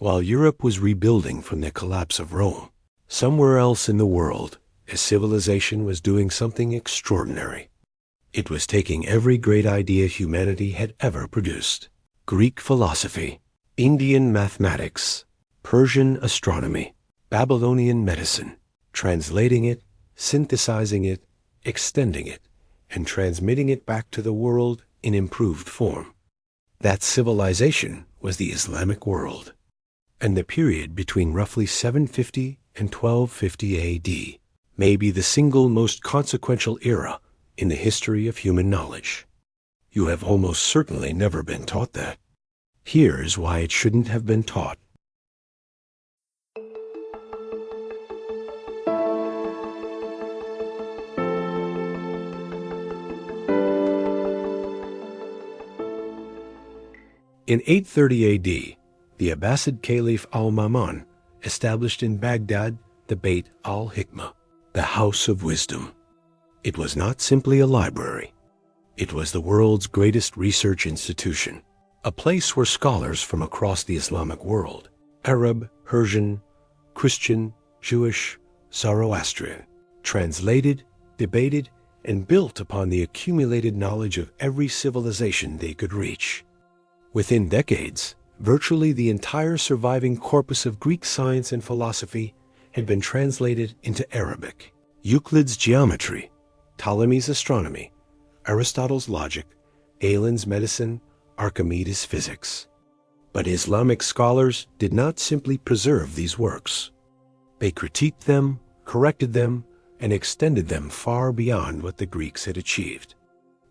While Europe was rebuilding from the collapse of Rome, somewhere else in the world, a civilization was doing something extraordinary. It was taking every great idea humanity had ever produced: Greek philosophy, Indian mathematics, Persian astronomy, Babylonian medicine, translating it, synthesizing it, extending it, and transmitting it back to the world in improved form. That civilization was the Islamic world, and the period between roughly 750 and 1250 AD may be the single most consequential era in the history of human knowledge. You have almost certainly never been taught that. Here is why it shouldn't have been taught. In 830 AD, the Abbasid Caliph al-Ma'mun established in Baghdad the Bayt al-Hikmah, the House of Wisdom. It was not simply a library. It was the world's greatest research institution, a place where scholars from across the Islamic world, Arab, Persian, Christian, Jewish, Zoroastrian, translated, debated, and built upon the accumulated knowledge of every civilization they could reach. Within decades, virtually the entire surviving corpus of Greek science and philosophy had been translated into Arabic. Euclid's geometry, Ptolemy's astronomy, Aristotle's logic, Galen's medicine, Archimedes' physics. But Islamic scholars did not simply preserve these works. They critiqued them, corrected them, and extended them far beyond what the Greeks had achieved.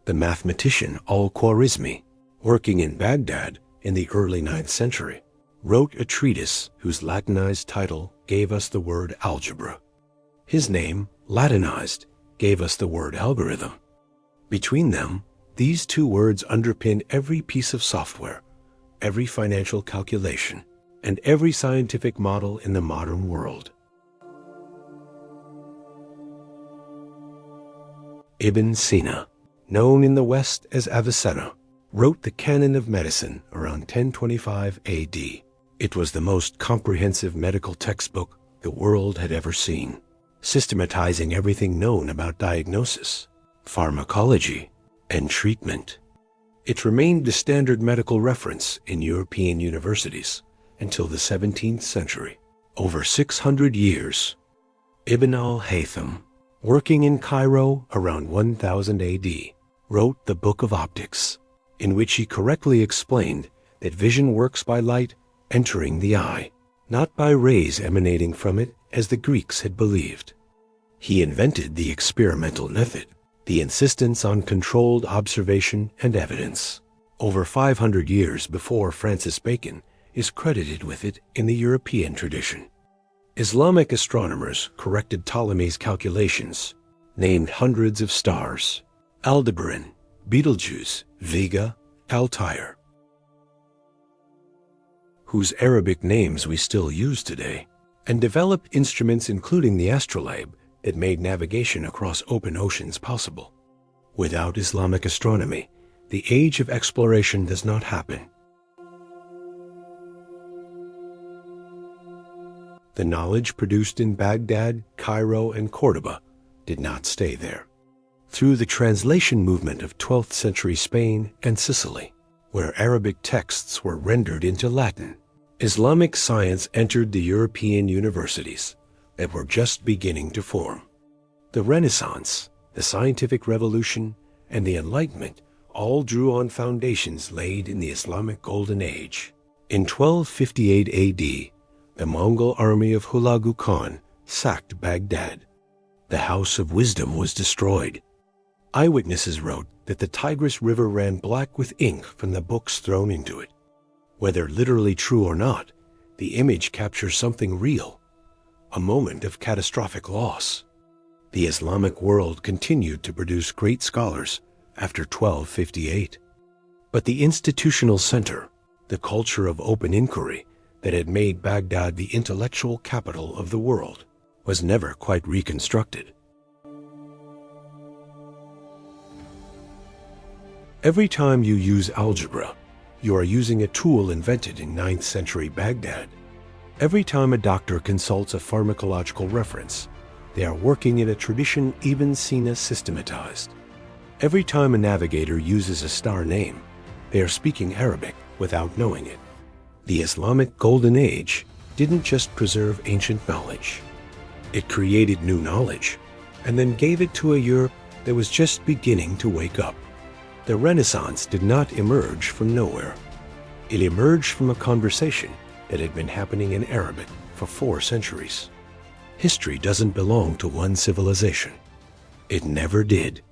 The mathematician al-Khwarizmi, working in Baghdad in the early 9th century, wrote a treatise whose Latinized title gave us the word algebra. His name, Latinized, gave us the word algorithm. Between them, these two words underpin every piece of software, every financial calculation, and every scientific model in the modern world. Ibn Sina, known in the West as Avicenna, wrote the Canon of Medicine around 1025 AD. It was the most comprehensive medical textbook the world had ever seen, systematizing everything known about diagnosis, pharmacology, and treatment. It remained the standard medical reference in European universities until the 17th century, over 600 years. Ibn al-Haytham, working in Cairo around 1000 AD, wrote the Book of Optics, in which he correctly explained that vision works by light entering the eye, not by rays emanating from it as the Greeks had believed. He invented the experimental method, the insistence on controlled observation and evidence. Over 500 years before Francis Bacon is credited with it in the European tradition. Islamic astronomers corrected Ptolemy's calculations, named hundreds of stars: Aldebaran, Betelgeuse, Vega, Altair, whose Arabic names we still use today, and developed instruments including the astrolabe that made navigation across open oceans possible. Without Islamic astronomy, the age of exploration does not happen. The knowledge produced in Baghdad, Cairo, and Cordoba did not stay there. Through the translation movement of 12th century Spain and Sicily, where Arabic texts were rendered into Latin, Islamic science entered the European universities that were just beginning to form. The Renaissance, the scientific revolution, and the Enlightenment all drew on foundations laid in the Islamic Golden Age. In 1258 AD, the Mongol army of Hulagu Khan sacked Baghdad. The House of Wisdom was destroyed. Eyewitnesses wrote that the Tigris River ran black with ink from the books thrown into it. Whether literally true or not, the image captures something real, a moment of catastrophic loss. The Islamic world continued to produce great scholars after 1258. But the institutional center, the culture of open inquiry that had made Baghdad the intellectual capital of the world, was never quite reconstructed. Every time you use algebra, you are using a tool invented in 9th century Baghdad Every time a doctor consults a pharmacological reference, they are working in a tradition even Sina systematized. Every time a navigator uses a star name, they are speaking Arabic without knowing it. The Islamic Golden Age didn't just preserve ancient knowledge. It created new knowledge and then gave it to a Europe that was just beginning to wake up. The Renaissance did not emerge from nowhere. It emerged from a conversation that had been happening in Arabic for 4 centuries. History doesn't belong to one civilization. It never did.